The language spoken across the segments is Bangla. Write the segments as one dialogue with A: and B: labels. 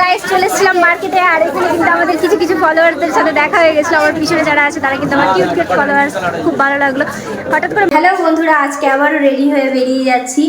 A: গাইস চলে এসেছিলাম মার্কেটে, আর এখানে কিন্তু আমাদের কিছু কিছু ফলোয়ারদের সাথে দেখা হয়ে গেছিল। আমার পিছনে যারা আছে তারা কিন্তু আমার কিউট কিউট ফলোয়ার্স, খুব ভালো লাগলো হঠাৎ করে। হ্যালো বন্ধুরা, আজকে আবারও রেডি হয়ে বেরিয়ে যাচ্ছি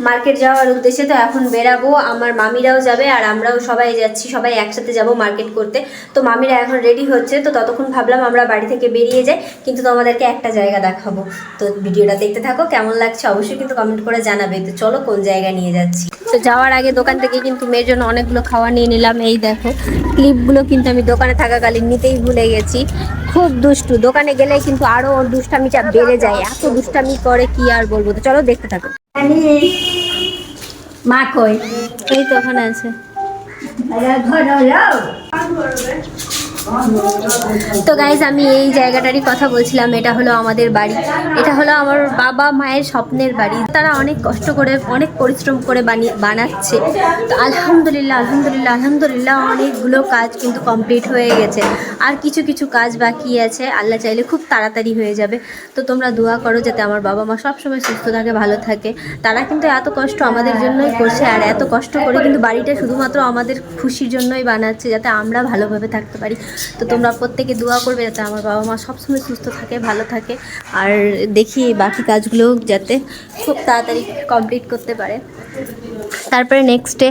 A: মার্কেট যাওয়ার উদ্দেশ্যে। তো এখন বেরাবো, আমার মামিরাও যাবে আর আমরাও সবাই যাচ্ছি, সবাই একসাথে যাব মার্কেট করতে। তো মামিরা এখন রেডি হচ্ছে, তো ততক্ষণ ভাবলাম আমরা বাড়ি থেকে বেরিয়ে যাই, কিন্তু তোমাদেরকে একটা জায়গা দেখাবো। তো ভিডিওটা দেখতে থাকো, কেমন লাগছে অবশ্যই কিন্তু কমেন্ট করে জানাবে। তো চলো কোন জায়গায় নিয়ে যাচ্ছি। তো যাওয়ার আগে দোকান থেকে কিন্তু মেয়ের জন্য অনেকগুলো খাওয়া নিয়ে নিলাম। এই দেখো ক্লিপগুলো কিন্তু আমি দোকানে থাকাকালীন নিতেই ভুলে গেছি। খুব দুষ্টু, দোকানে গেলে কিন্তু আরো ওর দুষ্টামিটা বেড়ে যায়, এত দুষ্টামি করে কি আর বলবো। তো চলো দেখতে থাকো। মা কই? এই তো ওখানে আছে। তো গাইজ আমি এই জায়গাটারই কথা বলছিলাম, এটা হলো আমাদের বাড়ি, এটা হলো আমার বাবা মায়ের স্বপ্নের বাড়ি। তারা অনেক কষ্ট করে অনেক পরিশ্রম করে বানাচ্ছে। তো আলহামদুলিল্লাহ আলহামদুলিল্লাহ আলহামদুলিল্লাহ অনেকগুলো কাজ কিন্তু কমপ্লিট হয়ে গেছে, আর কিছু কিছু কাজ বাকি আছে। আল্লাহ চাইলে খুব তাড়াতাড়ি হয়ে যাবে। তো তোমরা দোয়া করো যাতে আমার বাবা মা সবসময় সুস্থ থাকে, ভালো থাকে। তারা কিন্তু এত কষ্ট আমাদের জন্যই করছে, আর এত কষ্ট করে কিন্তু বাড়িটা শুধুমাত্র আমাদের খুশির জন্যই বানাচ্ছে, যাতে আমরা ভালোভাবে থাকতে পারি। তো তোমরা প্রত্যেকে দোয়া করবে যাতে আমার বাবা মা সবসময় সুস্থ থাকে, ভালো থাকে। আর দেখি বাকি কাজগুলো যাতে খুব তাড়াতাড়ি কমপ্লিট করতে পারে। তারপরে নেক্সটে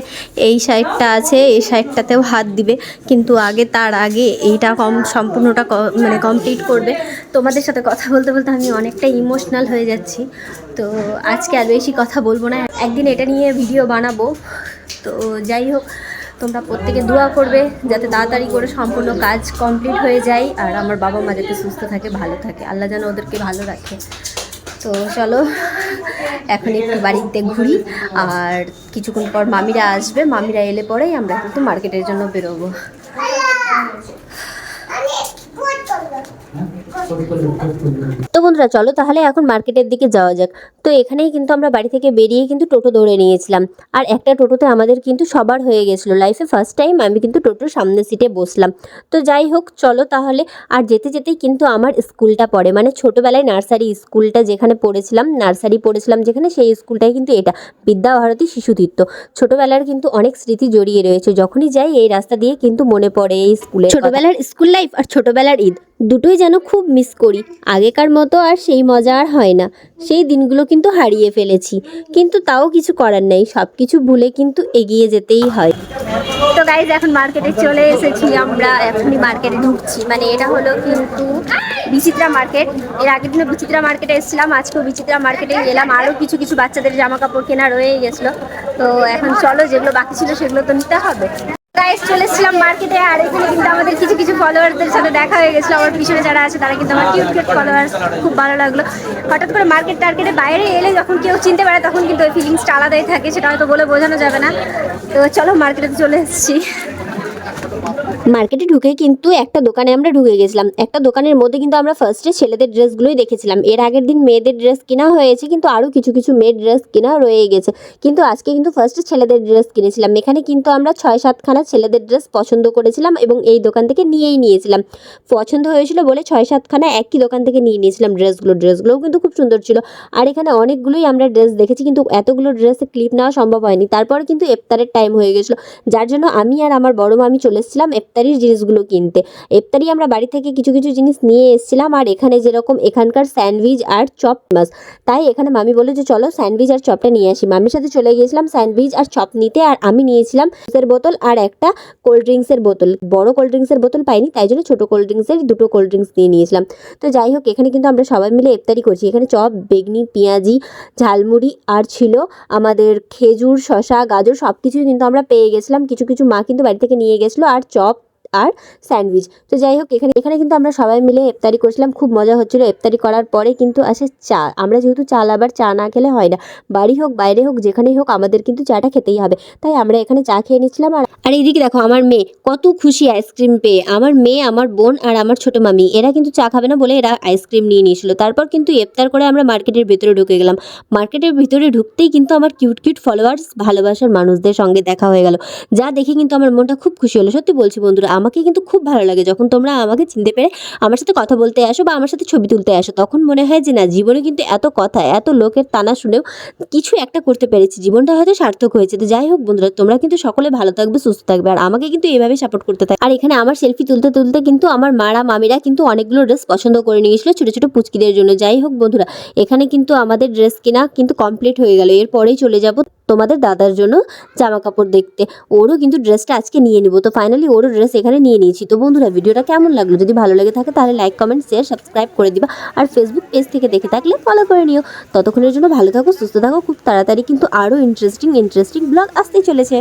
A: এই সাইডটা আছে, এই সাইডটাতেও হাত দিবে, কিন্তু তার আগে এইটা সম্পূর্ণটা মানে কমপ্লিট করবে। তোমাদের সাথে কথা বলতে বলতে আমি অনেকটা ইমোশনাল হয়ে যাচ্ছি। তো আজকে আর বেশি কথা বলবো না, একদিন এটা নিয়ে ভিডিও বানাবো। তো যাই হোক, তোমরা প্রত্যেকে দোয়া করবে যাতে তাড়াতাড়ি করে সম্পূর্ণ কাজ কমপ্লিট হয়ে যায়, আর আমার বাবা মা যাতে সুস্থ থাকে, ভালো থাকে, আল্লাহ যেন ওদেরকে ভালো রাখে। তো চলো এখন একটু বাড়িতে ঘুরি, আর কিছুক্ষণ পর মামিরা আসবে, মামিরা এলে পরেই আমরা কিন্তু মার্কেটের জন্য বেরোবো। তো বন্ধুরা চলো তাহলে এখন মার্কেটের দিকে যাওয়া যাক। তো এখানেই কিন্তু আমরা বাড়ি থেকে বেরিয়ে কিন্তু টোটো ধরে নিয়েছিলাম, আর একটা টোটোতে আমাদের কিন্তু সবার হয়ে গেছিলো। লাইফে ফার্স্ট টাইম আমি কিন্তু টোটোর সামনের সিটে বসলাম। তো যাই হোক চলো তাহলে। আর যেতে যেতেই কিন্তু আমার স্কুলটা পড়ে, মানে ছোটোবেলায় নার্সারি স্কুলটা যেখানে পড়েছিলাম, নার্সারি পড়েছিলাম যেখানে, সেই স্কুলটাই কিন্তু এটা বিদ্যাভারতী শিশুতীর্থ। ছোটোবেলার কিন্তু অনেক স্মৃতি জড়িয়ে রয়েছে, যখনই যাই এই রাস্তা দিয়ে কিন্তু মনে পড়ে এই স্কুলে। ছোটোবেলার স্কুল লাইফ আর ছোটোবেলার ঈদ দুটোই যেন খুব মিস করি। আগেকার মতো আর সেই মজা আর হয় না, সেই দিনগুলো কিন্তু হারিয়ে ফেলেছি, কিন্তু তাও কিছু করার নেই, সব কিছু ভুলে কিন্তু এগিয়ে যেতেই হয়। তো গাইজ এখন মার্কেটে চলে এসেছি আমরা, এখনই মার্কেটে ঢুকছি। মানে এটা হলো কিন্তু বিচিত্রা মার্কেট। এর আগের দিনে বিচিত্রা মার্কেটে এসেছিলাম, আজকেও বিচিত্রা মার্কেটে গেলাম। আরও কিছু কিছু বাচ্চাদের জামা কাপড় কেনা রয়ে গেছিলো। তো এখন চলো, যেগুলো বাকি ছিল সেগুলো তো নিতে হবে। গাইস চলে এসেছিলাম মার্কেটে, আর এখানে কিন্তু আমাদের কিছু কিছু ফলোয়ারদের সাথে দেখা হয়ে গেছিলো। আমার পিছনে যারা আছে তারা কিন্তু আমার কিউট কিউট ফলোয়ার্স, খুব ভালো লাগলো হঠাৎ করে মার্কেটের বাইরে এলে যখন কেউ চিনতে পারে তখন কিন্তু ওই ফিলিংসটা আলাদাই থাকে, সেটা হয়তো বলে বোঝানো যাবে না। তো চলো মার্কেটে চলে এসেছি। মার্কেটে ঢুকে কিন্তু একটা দোকানে আমরা ঢুকে গেছিলাম। একটা দোকানের মধ্যে কিন্তু আমরা ফার্স্টে ছেলেদের ড্রেসগুলোই দেখেছিলাম। এর আগের দিন মেয়েদের ড্রেস কেনা হয়েছে, কিন্তু আরও কিছু কিছু মেয়ের ড্রেস কেনা রয়ে গেছে, কিন্তু আজকে কিন্তু ফার্স্টে ছেলেদের ড্রেস কিনেছিলাম। এখানে কিন্তু আমরা 6-7খানা ছেলেদের ড্রেস পছন্দ করেছিলাম এবং এই দোকান থেকে নিয়েছিলাম। পছন্দ হয়েছিল বলে 6-7খানা একই দোকান থেকে নিয়েছিলাম ড্রেসগুলোও কিন্তু খুব সুন্দর ছিল। আর এখানে অনেকগুলোই আমরা ড্রেস দেখেছি, কিন্তু এতগুলো ড্রেসে ক্লিপ নেওয়া সম্ভব হয়নি। তারপরে কিন্তু ইফতারের টাইম হয়ে গেছিলো, যার জন্য আমি আর আমার বড় মামি চলে এসেছিলাম ইফতারির জিনিসগুলো কিনতে। ইফতারি আমরা বাড়ি থেকে কিছু কিছু জিনিস নিয়ে এসেছিলাম, আর এখানে যেরকম এখানকার স্যান্ডউইচ আর চপ মাছ, তাই এখানে মামি বলে যে চলো স্যান্ডউইচ আর চপটা নিয়ে আসি। মামির সাথে চলে গিয়েছিলাম স্যান্ডউইচ আর চপ নিতে, আর আমি নিয়েছিলাম জুসের বোতল আর একটা কোল্ড ড্রিঙ্কসের বোতল। বড় কোল্ড ড্রিঙ্কসের বোতল পাইনি, তাই জন্য ছোটো কোল্ড ড্রিঙ্কসের 2টো কোল্ড ড্রিঙ্কস নিয়েছিলাম। তো যাই হোক, এখানে কিন্তু আমরা সবাই মিলে ইফতারি করছি। এখানে চপ, বেগনি, পেঁয়াজি, ঝালমুড়ি, আর ছিল আমাদের খেজুর, শসা, গাজর, সব কিছুই কিন্তু আমরা পেয়ে গেছিলাম। কিছু কিছু মা কিন্তু বাড়ি থেকে নিয়ে গেছিলো, আর চপ আর স্যান্ডউইচ। তো যাই হোক, এখানে কিন্তু আমরা সবাই মিলে ইফতারি করছিলাম, খুব মজা হচ্ছিলো। ইফতারি করার পরে কিন্তু আসে চা। আমরা যেহেতু চা লাভার, চা না খেলে হয় না, বাড়ি হোক বাইরে হোক যেখানেই হোক আমাদের কিন্তু চাটা খেতেই হবে, তাই আমরা এখানে চা খেয়ে নিচ্ছিলাম। আর এইদিকে দেখো আমার মেয়ে কত খুশি আইসক্রিম পেয়ে। আমার মেয়ে, আমার বোন আর আমার ছোট মামি এরা কিন্তু চা খাবে না বলে এরা আইসক্রিম নিয়ে নিয়েছিল। তারপর কিন্তু ইফতার করে আমরা মার্কেটের ভেতরে ঢুকে গেলাম। মার্কেটের ভিতরে ঢুকতেই কিন্তু আমার কিউট কিউট ফলোয়ার্স, ভালোবাসার মানুষদের সঙ্গে দেখা হয়ে গেল, যা দেখে কিন্তু আমার মনটা খুব খুশি হলো। সত্যি বলছি বন্ধুরা, আমাকে কিন্তু খুব ভালো লাগে যখন তোমরা আমাকে চিনতে পেরে আমার সাথে কথা বলতে আসো বা আমার সাথে ছবি তুলতে আসো। তখন মনে হয় যে না, জীবনে কিন্তু এত কথা, এত লোকের টানা শুনেও কিছু একটা করতে পেরেছি, জীবনটা হয়তো সার্থক হয়েছে। তো যাই হোক বন্ধুরা, তোমরা কিন্তু সকলে ভালো থাকবে, সুস্থ থাকবে, আর আমাকে কিন্তু এভাবে সাপোর্ট করতে থাকবে। আর এখানে আমার সেলফি তুলতে তুলতে কিন্তু আমার মারা মামিরা কিন্তু অনেকগুলো ড্রেস পছন্দ করে নিয়ে এসেছিল ছোটো ছোটো পুচকিদের জন্য। যাই হোক বন্ধুরা, এখানে কিন্তু আমাদের ড্রেস কেনা কিন্তু কমপ্লিট হয়ে গেল। এরপরেই চলে যাব তোমাদের দাদার জন্য জামা কাপড় দেখতে। ওরও কিন্তু ড্রেসটা আজকে নিয়ে নিব। তো ফাইনালি ওরও ড্রেস এখানে নিয়ে নিয়েছি। তো বন্ধুরা, ভিডিওটা কেমন লাগলো? যদি ভালো লেগে থাকে তাহলে লাইক, কমেন্ট, শেয়ার, সাবস্ক্রাইব করে দিবা। আর ফেসবুক পেজ থেকে দেখে থাকলে ফলো করে নিও। ততক্ষণের জন্য ভালো থাকো, সুস্থ থাকো। খুব তাড়াতাড়ি কিন্তু আরও ইন্টারেস্টিং ব্লগ আসতে চলেছে।